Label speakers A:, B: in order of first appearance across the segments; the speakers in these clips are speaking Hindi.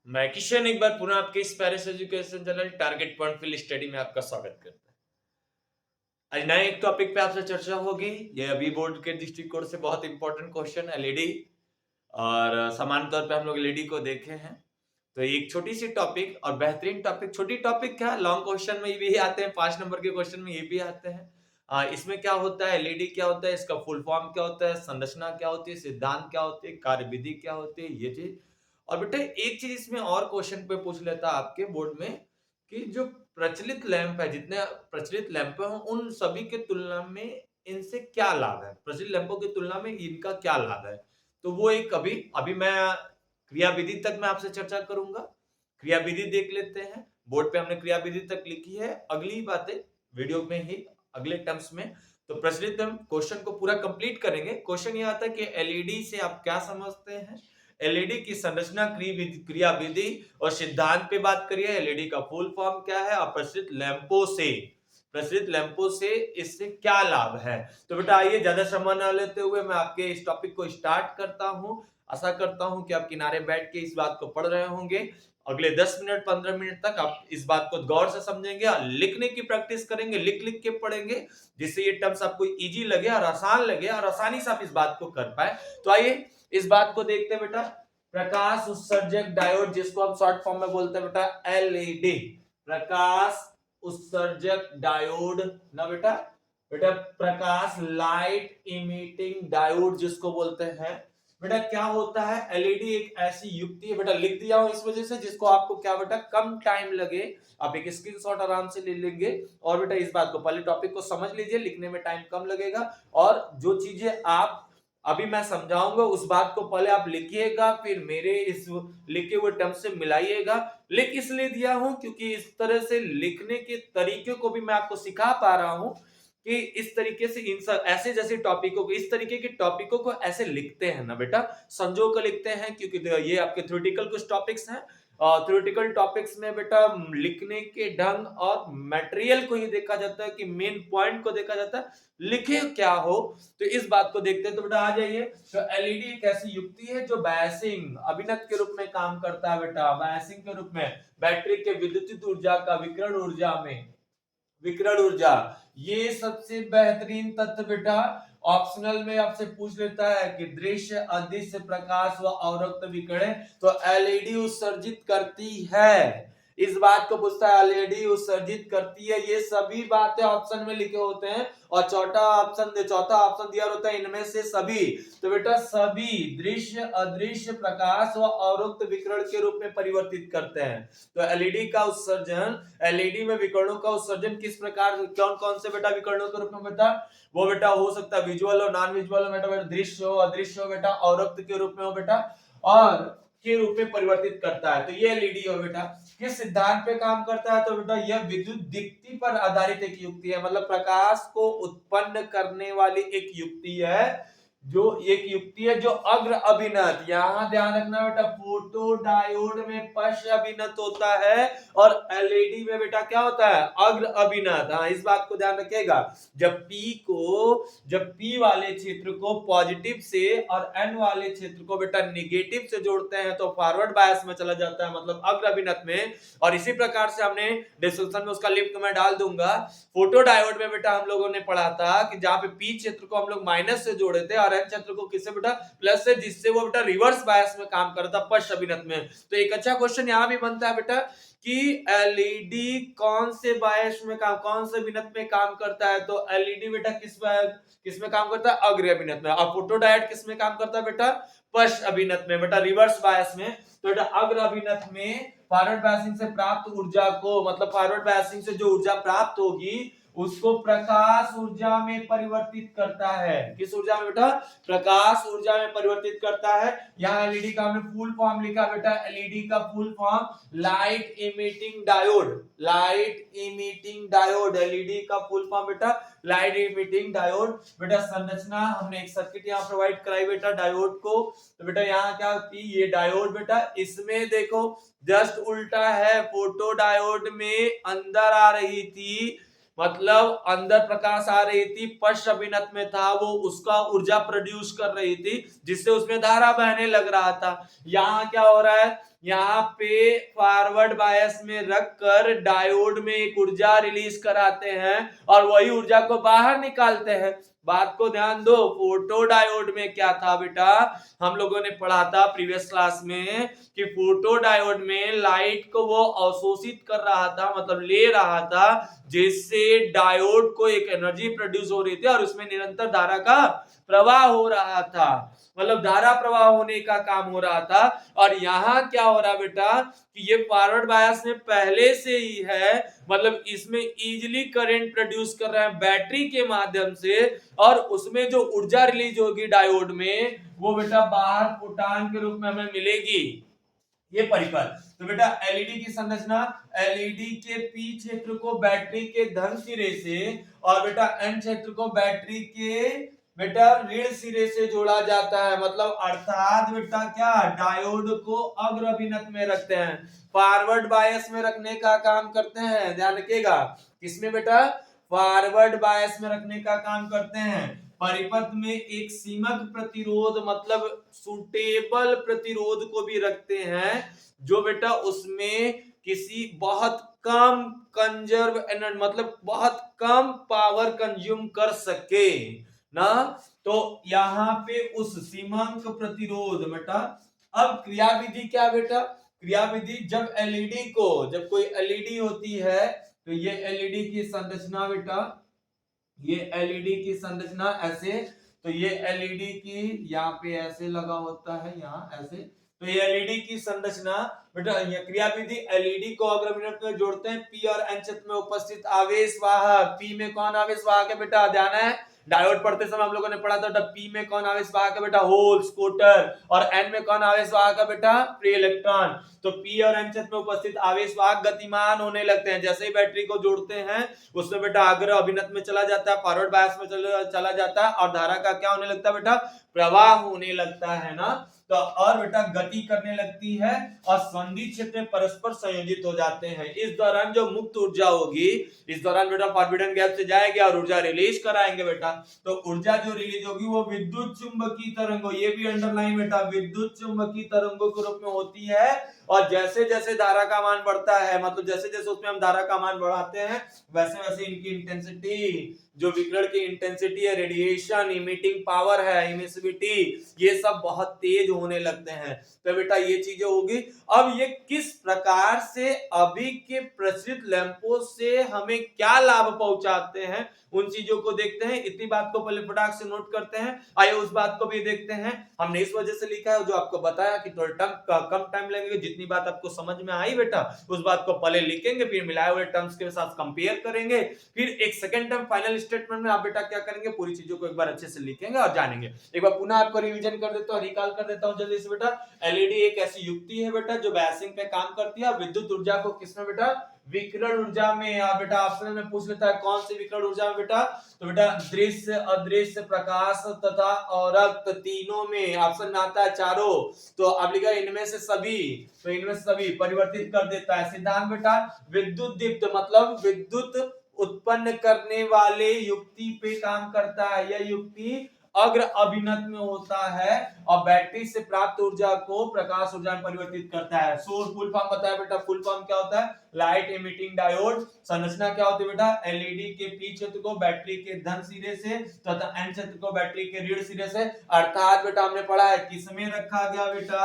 A: मैं किशन एक बार पुनः आपके इस Paris education channel target point fill study में आपका स्वागत करता है। आज नए एक टॉपिक पे आपसे चर्चा होगी। ये अभी बोर्ड के दृष्टिकोण से बहुत इंपॉर्टेंट क्वेश्चन एलईडी और सामान्य तौर पे हम लोग एलईडी को देखे हैं। तो एक छोटी सी टॉपिक और बेहतरीन टॉपिक, छोटी टॉपिक क्या लॉन्ग क्वेश्चन में भी आते हैं, 5 नंबर के क्वेश्चन में ये भी आते हैं। इसमें क्या होता है, एलईडी क्या होता है, इसका फुल फॉर्म क्या होता है, संरचना क्या होती है, सिद्धांत क्या होती है, कार्यविधि क्या होती है, ये चीज। और बेटा एक चीज इसमें और क्वेश्चन पे पूछ लेता है आपके बोर्ड में कि जो प्रचलित लैंप है, जितने प्रचलित लैंप हैं उन सभी के तुलना में इनसे क्या लाभ है, प्रचलित लैंपों की तुलना में इनका क्या लाभ है। तो वो एक अभी अभी मैं क्रियाविधि तक मैं आपसे चर्चा करूंगा। क्रियाविधि देख लेते हैं। बोर्ड पे हमने क्रियाविधि तक लिखी है, अगली बातें वीडियो में ही अगले टर्म्स में। तो प्रचलित हम क्वेश्चन को पूरा कंप्लीट करेंगे। क्वेश्चन ये आता है कि एलईडी से आप क्या समझते हैं, एलईडी की संरचना, क्रियाविधि और सिद्धांत पे बात करिए। एलईडी का फुल फॉर्म क्या है और प्रचलित लैंपों से इससे क्या लाभ है। तो बेटा आइए ज्यादा समय न लेते हुए मैं आपके इस टॉपिक को स्टार्ट करता हूं। आशा करता हूं कि आप किनारे बैठ के इस बात को पढ़ रहे होंगे। अगले 10 मिनट 15 मिनट तक आप इस बात को गौर से समझेंगे और लिखने की प्रैक्टिस करेंगे, लिख लिख के पढ़ेंगे, जिससे ये टर्म्स आपको इजी लगे और आसान लगे और आसानी से आप इस बात को कर पाए। तो आइए इस बात को देखते हैं बेटा। प्रकाश उत्सर्जक डायोड, जिसको हम शॉर्ट फॉर्म में बोलते हैं बेटा एलईडी, प्रकाश उत्सर्जक डायोड ना बेटा, बेटा प्रकाश लाइट इमिटिंग डायोड जिसको बोलते हैं। बेटा क्या होता है, एलईडी एक ऐसी युक्ति है, बेटा लिख दिया हूं इस वजह से जिसको आपको क्या बेटा कम टाइम लगे, आप एक स्क्रीनशॉट आराम से ले लेंगे। और बेटा इस बात को पहले टॉपिक को समझ लीजिए, लिखने में टाइम कम लगेगा। और जो चीजें आप अभी मैं समझाऊंगा उस बात को पहले आप लिखिएगा, फिर मेरे इस लिखे हुए टर्म से मिलाइएगा। लिख इसलिए दिया हूं क्योंकि इस तरह से लिखने के तरीके को भी मैं आपको सिखा पा रहा हूं कि इस तरीके से इन सब ऐसे जैसे टॉपिकों को, इस तरीके के टॉपिकों को ऐसे लिखते हैं ना बेटा, संजो कर लिखते हैं, क्योंकि ये आपके थ्योरेटिकल कुछ टॉपिक्स हैं। थ्योरेटिकल टॉपिक्स में बेटा लिखने के ढंग और मटेरियल को ही देखा जाता है कि मेन पॉइंट को देखा जाता है, लिखे क्या हो। तो इस बात को देखते हैं। तो बेटा आ जाइए। तो एलईडी एक ऐसी युक्ति है जो बायसिंग अभिनत के रूप में काम करता है बेटा, बायसिंग के रूप में बैटरी के विद्युत ऊर्जा का विकिरण ऊर्जा, ये सबसे बेहतरीन तथ्य बेटा ऑप्शनल में आपसे पूछ लेता है कि दृश्य, अदृश्य प्रकाश व अवरक्त विकिरण तो एलईडी उत्सर्जित करती है। इस बात को पूछता है, एलईडी उत्सर्जित करती है, ये सभी बातें ऑप्शन में लिखे होते हैं। और चौथा ऑप्शन दिया होता है इनमें से सभी। तो बेटा सभी दृश्य, अदृश्य प्रकाश व अवरक्त विकिरण के रूप में परिवर्तित करते हैं। तो एलईडी का उत्सर्जन, एलईडी में विकिरणों का उत्सर्जन किस प्रकार, कौन कौन से बेटा विकिरणों के रूप में बेटा, वो बेटा हो सकता है विजुअल और नॉन विजुअल बेटा, दृश्य हो, अदृश्य हो बेटा, अवरक्त के रूप में हो बेटा, और के रूप में परिवर्तित करता है। तो ये एलईडी हो बेटा। किस सिद्धांत पे काम करता है, तो बेटा यह विद्युत दीप्ति पर आधारित एक युक्ति है, मतलब प्रकाश को उत्पन्न करने वाली एक युक्ति है, जो अग्र अभिनत, यहां ध्यान रखना बेटा, फोटो डायोड में पश्च अभिनत होता है और एलईडी में बेटा क्या होता है, अग्र अभिनत। हाँ इस बात को ध्यान रखिएगा। जब P वाले क्षेत्र को पॉजिटिव से और N वाले क्षेत्र को बेटा निगेटिव से जोड़ते हैं तो फॉरवर्ड बायस में चला जाता है, मतलब अग्र अभिनत में। और इसी प्रकार से हमने डिस्क्रिप्शन में उसका लिंक मैं डाल दूंगा। फोटो डायोड में बेटा हम लोगों ने पढ़ा था कि जहां पे P क्षेत्र को हम लोग माइनस से जोड़े थे और N क्षेत्र को किससे बेटा, प्लस से, जिससे वो बेटा रिवर्स बायस में काम करता पश्च अभिनत में। तो एक अच्छा क्वेश्चन यहाँ भी बनता है बेटा कि एलईडी कौन से बायस में काम, कौन से अभिनत में काम करता है। तो एलईडी बेटा किस में काम करता है, अग्र अभिनत में। और फोटो डायोड किस में काम करता है बेटा, पश्च अभिनत में बेटा, रिवर्स बायस में। तो बेटा अग्र अभिनत में फॉरवर्ड बायसिंग से प्राप्त ऊर्जा को, मतलब फॉरवर्ड बायसिंग से जो ऊर्जा प्राप्त होगी उसको प्रकाश ऊर्जा में परिवर्तित करता है। किस ऊर्जा में बेटा, प्रकाश ऊर्जा में परिवर्तित करता है। यहाँ एलईडी का हमने फुल फॉर्म लिखा बेटा, एलईडी का full form light emitting diode, light emitting diode, LED का फुल फॉर्म बेटा लाइट इमिटिंग डायोड। बेटा संरचना हमने एक सर्किट यहाँ प्रोवाइड कराई बेटा डायोड को। तो बेटा यहाँ क्या होती है, ये डायोड बेटा, इसमें देखो जस्ट उल्टा है, फोटो डायोड में अंदर आ रही थी, मतलब अंदर प्रकाश आ रही थी, पश्च अभिनत में था, वो उसका ऊर्जा प्रोड्यूस कर रही थी जिससे उसमें धारा बहने लग रहा था। यहाँ क्या हो रहा है, यहाँ पे फॉरवर्ड बायस में रखकर डायोड में एक ऊर्जा रिलीज कराते हैं और वही ऊर्जा को बाहर निकालते हैं। बात को ध्यान दो, फोटो डायोड में क्या था बेटा, हम लोगों ने पढ़ा था प्रीवियस क्लास में कि फोटो डायोड में लाइट को वो अवशोषित कर रहा था, मतलब ले रहा था, जिससे डायोड को एक एनर्जी प्रोड्यूस हो रही थी और उसमें निरंतर धारा का प्रवाह हो रहा था, मतलब धारा प्रवाह होने का काम हो रहा था। और यहाँ क्या हो रहा बेटा कि ये फॉरवर्ड बायस में पहले से ही है, मतलब इसमें इजीली करंट प्रोड्यूस कर रहा है बैटरी के माध्यम से, और उसमें जो ऊर्जा रिलीज होगी डायोड में वो बेटा बाहर फोटान के रूप में हमें मिलेगी। ये परिपथ तो बेटा एलईडी की संरचना, एलईडी के पी क्षेत्र को बैटरी के धन सिरे से और बेटा एन क्षेत्र को बैटरी के बेटा ऋण सिरे से जोड़ा जाता है, मतलब अर्थात बेटा क्या डायोड को अग्र अभिनत में रखते हैं, फॉरवर्ड बायस में रखने का काम करते हैं। ध्यान रखिएगा, किसमें बेटा, फॉरवर्ड बायस में रखने का काम करते हैं। परिपथ में एक सीमक प्रतिरोध मतलब सुटेबल प्रतिरोध को भी रखते हैं, जो बेटा उसमें किसी बहुत कम कंजर्व एनर्जी मतलब बहुत कम पावर कंज्यूम कर सके ना। तो यहाँ पे उस सीमांक प्रतिरोध बेटा, अब क्रियाविधि क्या बेटा, क्रियाविधि जब एलईडी को, जब कोई एलईडी होती है तो ये एलईडी की संरचना बेटा, ये एलईडी की संरचना ऐसे, तो ये एलईडी की यहाँ पे ऐसे लगा होता है, यहाँ ऐसे, तो ये एलईडी की संरचना बेटा, ये क्रियाविधि एलईडी को अग्रमिनट में जोड़ते हैं। पी और एन क्षेत्र में उपस्थित आवेश वाहक, पी में कौन आवेश वाहक है बेटा, ध्यान है, डायोड पढ़ते समय हम लोगों ने पढ़ा था, पी में कौन आवेश वाहक है बेटा, होल्स कोटर, और एन में कौन आवेश वाहक है बेटा, फ्री इलेक्ट्रॉन। तो पी और एन क्षेत्र में उपस्थित आवेश वाहक गतिमान होने लगते हैं, जैसे ही बैटरी को जोड़ते हैं उसमें बेटा अग्र अभिनत में चला जाता है, फॉरवर्ड बायस में चला जाता है और धारा का क्या होने लगता है बेटा, प्रवाह होने लगता है ना। तो और बेटा गति करने लगती है और संधि क्षेत्र में परस्पर संयोजित हो जाते हैं। इस दौरान जो मुक्त ऊर्जा होगी, इस दौरान बेटा फॉरबिडन गैप से जाएगी और ऊर्जा रिलीज कराएंगे बेटा। तो ऊर्जा जो रिलीज होगी वो विद्युत चुंबकीय तरंगों, ये भी अंडरलाइन बेटा, विद्युत चुंबकीय तरंगों के रूप में होती है। और जैसे जैसे धारा का मान बढ़ता है, मतलब जैसे जैसे उसमें हम धारा का मान बढ़ाते हैं, वैसे वैसे इनकी इंटेंसिटी, जो विकिरण की इंटेंसिटी है, रेडिएशन, इमिटिंग पावर है, इमिसिविटी, ये सब बहुत तेज होने लगते हैं। तो बेटा ये चीजें होगी। अब ये किस प्रकार से अभी के प्रचलित लैंपों से हमें क्या लाभ पहुंचाते हैं, उन चीजों को देखते हैं। इतनी बात को पहले फटाक से नोट करते हैं, आइए उस बात को भी देखते हैं। हमने इस वजह से लिखा है, जो आपको बताया कि थोड़ा कम टाइम लगेगा, जितनी बात आपको समझ में आई बेटा उस बात को पहले लिखेंगे, फिर मिलाए हुए टर्म्स के साथ कंपेयर करेंगे, फिर एक सेकंड टर्म फाइनल स्टेटमेंट में आप बेटा क्या करेंगे, पूरी चीजों को एक बार अच्छे से लिखेंगे और जानेंगे। एक बार पुनः आपको रिवीजन कर देता हूं, रिकॉल कर देता हूं जल्दी से बेटा। एलईडी एक ऐसी युक्ति है बेटा जो बायसिंग पे काम करती है, विद्युत ऊर्जा को किसमें बेटा, विकिरण ऊर्जा में। आप बेटा ऑप्शन में पूछ लेता है कौन सी विकिरण ऊर्जा में बेटा, तो बेटा दृश्य, अदृश्य, प्रकाश तथा औरक्त, तीनों में ऑप्शन में आता है चारों। तो आप लिखा इनमें से सभी, तो इनमें से सभी परिवर्तित कर देता है। सिद्धांत बेटा विद्युत दीप्त मतलब विद्युत उत्पन्न करने वाले युक्ति पे काम करता है। यह युक्ति अग्र अभिनत में होता है और बैटरी से प्राप्त ऊर्जा को प्रकाश ऊर्जा में परिवर्तित करता है। सोर्स फुल फॉर्म बताया बेटा, फुल फॉर्म क्या होता है, लाइट इमिटिंग डायोड। संरचना क्या होती है बेटा, एलईडी के पी क्षेत्र को बैटरी के धन सिरे से तथा एन क्षेत्र को बैटरी के ऋण सिरे से, अर्थात बेटा हमने पढ़ा है किसमें रखा गया बेटा,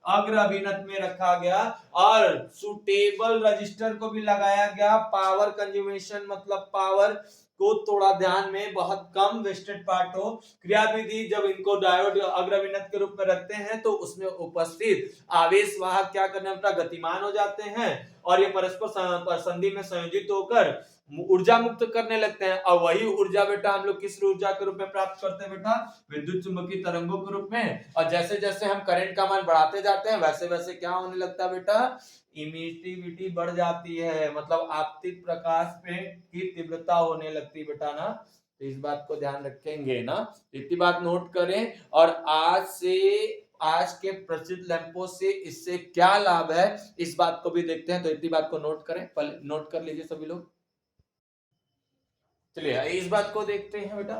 A: अग्र अभिनत में रखा गया, और सुटेबल रजिस्टर को भी लगाया गया। पावर कंज्यूमेशन मतलब पावर को थोड़ा ध्यान में, बहुत कम वेस्टेड पार्ट हो। क्रियाविधि जब इनको डायोड अग्रविनत के रूप में रखते हैं तो उसमें उपस्थित आवेश वाहक क्या करने में गतिमान हो जाते हैं और ये परस्पर संधि में संयोजित होकर ऊर्जा मुक्त करने लगते हैं। और वही ऊर्जा बेटा हम लोग किस ऊर्जा के रूप में प्राप्त करते हैं बेटा, विद्युत चुंबकीय तरंगों के रूप में। और जैसे जैसे हम करंट का मान बढ़ाते जाते हैं वैसे वैसे क्या होने लगता है बेटा, इमिटिविटी बढ़ जाती है, मतलब आपतित प्रकाश पे की तीव्रता होने लगती है बेटा ना। तो इस बात को ध्यान रखेंगे ना, इतनी बात नोट करें। और आज के प्रसिद्ध लैंपों से इससे क्या लाभ है इस बात को भी देखते हैं। तो इतनी बात को नोट करें, पहले नोट कर लीजिए सभी लोग। चलिए इस बात को देखते हैं बेटा,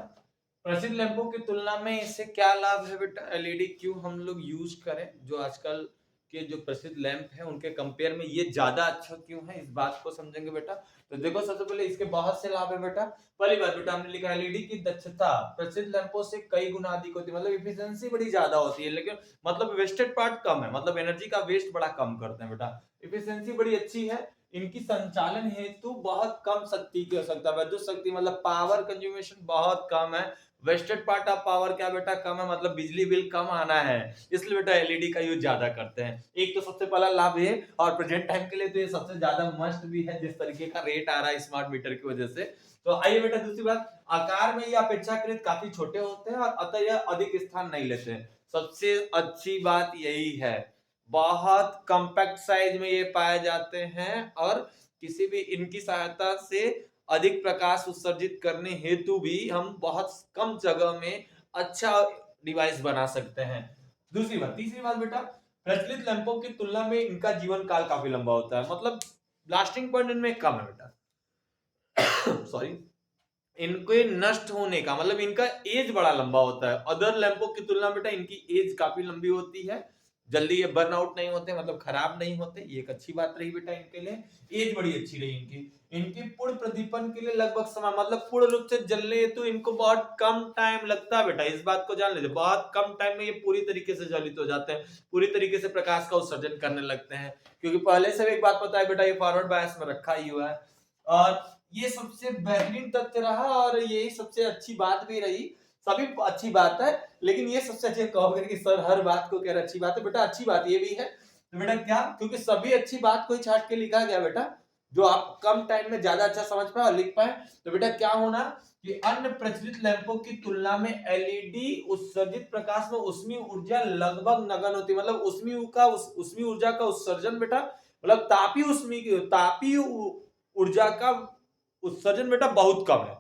A: प्रसिद्ध लैंपों की तुलना में इससे क्या लाभ है बेटा, एलईडी क्यों हम लोग यूज करें, जो आजकल के जो प्रसिद्ध लैंप है उनके कंपेयर में ये ज्यादा अच्छा क्यों है, इस बात को समझेंगे बेटा। तो देखो सबसे पहले इसके बहुत से लाभ है बेटा। पहली बात बेटा हमने लिखा एलईडी की दक्षता प्रसिद्ध लैंपों से कई गुना अधिक होती है, मतलब इफिशियंसी बड़ी ज्यादा होती है, लेकिन मतलब वेस्टेड पार्ट कम है, मतलब एनर्जी का वेस्ट बड़ा कम करते हैं बेटा। इफिशियंसी बड़ी अच्छी है, इनकी संचालन हेतु बहुत कम शक्ति की आवश्यकता है, विद्युत शक्ति मतलब पावर कंज्यूमेशन बहुत कम है। वेस्टेड पार्ट ऑफ पावर क्या बेटा कम है, मतलब बिजली बिल कम आना है, इसलिए बेटा एलईडी का यूज ज्यादा करते हैं। एक तो सबसे पहला लाभ ये, और प्रेजेंट टाइम के लिए तो ये सबसे ज्यादा मस्ट भी है, जिस तरीके का रेट आ रहा है स्मार्ट मीटर की वजह से। तो आइए बेटा दूसरी बात, आकार में ये अपेक्षाकृत काफी छोटे होते हैं और अतः यह अधिक स्थान नहीं लेते हैं। सबसे अच्छी बात यही है, बहुत कॉम्पैक्ट साइज में ये पाए जाते हैं और किसी भी इनकी सहायता से अधिक प्रकाश उत्सर्जित करने हेतु भी हम बहुत कम जगह में अच्छा डिवाइस बना सकते हैं। दूसरी बात, तीसरी बात बेटा, प्रचलित लैंपों की तुलना में इनका जीवन काल काफी लंबा होता है, मतलब लास्टिंग पॉइंट इनमें कम है बेटा। सॉरी, इनके नष्ट होने का मतलब इनका एज बड़ा लंबा होता है। अदर लैंपों की तुलना बेटा इनकी एज काफी लंबी होती है, जल्दी ये बर्न आउट नहीं होते, मतलब खराब नहीं होते, ये एक अच्छी बात रही बेटा इनके लिए। एज बड़ी अच्छी रही इनकी। इनकी पूर्ण प्रदीपन के लिए लगभग समय, मतलब पूर्ण रूप से जलने हेतु इनको बहुत कम टाइम लगता है बेटा, इस बात को जान लीजिए, बहुत कम टाइम में ये पूरी तरीके से जलित हो जाते हैं, पूरी तरीके से प्रकाश का उत्सर्जन करने लगते हैं, क्योंकि पहले से एक बात पता है बेटा, ये फॉरवर्ड बायस में रखा ही हुआ है। और ये सबसे बेहतरीन तथ्य रहा और यही सबसे अच्छी बात भी रही। सभी अच्छी बात है, लेकिन ये सबसे अच्छी कहोगे कि सर हर बात को कह रहे अच्छी बात है, बेटा अच्छी बात ये भी है। तो बेटा क्या, क्योंकि सभी अच्छी बात को ही छाट के लिखा गया बेटा, जो आप कम टाइम में ज्यादा अच्छा समझ पाए और लिख पाए। तो बेटा क्या होना कि अन्य प्रचलित लैंपों की तुलना में एलईडी उत्सर्जित प्रकाश में उष्मीय ऊर्जा लगभग नगण्य होती है, मतलब उष्मीय ऊर्जा का उत्सर्जन बेटा, मतलब तापीय ऊर्जा का उत्सर्जन बेटा बहुत कम है,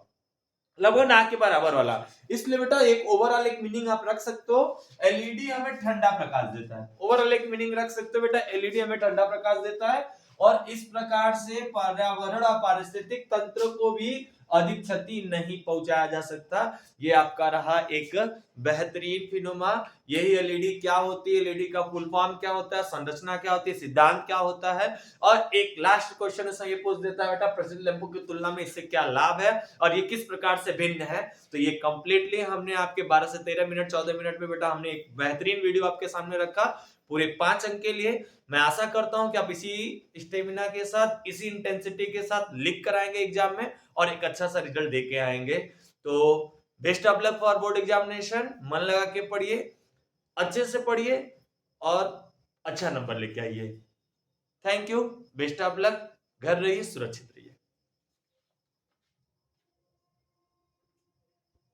A: लगभग ना के बराबर वाला। इसलिए बेटा एक ओवरऑल एक मीनिंग आप रख सकते हो, एलईडी हमें ठंडा प्रकाश देता है। ओवरऑल एक मीनिंग रख सकते हो बेटा, एलईडी हमें ठंडा प्रकाश देता है और इस प्रकार से पर्यावरण और पारिस्थितिक तंत्र को भी अधिक क्षति नहीं पहुंचाया जा सकता। ये आपका रहा एक बेहतरीन फिनोमा। यही एलईडी क्या होती है, एलईडी का फुल फॉर्म क्या होता है, संरचना क्या होती है, सिद्धांत क्या होता है, और एक लास्ट क्वेश्चन ये पूछ देता है बेटा प्रचलित लैंपों की तुलना में इससे क्या लाभ है और ये किस प्रकार से भिन्न है। तो ये कंप्लीटली हमने आपके 12 से 13 मिनट 14 मिनट में बेटा हमने एक बेहतरीन वीडियो आपके सामने रखा पूरे 5 अंक के लिए। मैं आशा करता हूं कि आप इसी स्टेमिना के साथ, इसी इंटेंसिटी के साथ लिख कर आएंगे एग्जाम में और एक अच्छा सा रिजल्ट दे के आएंगे। तो best of luck for board examination, मन लगा के पढ़िए, अच्छे से पढ़िए और अच्छा नंबर लेके आइए। Thank you, best of luck, घर रहिए सुरक्षित।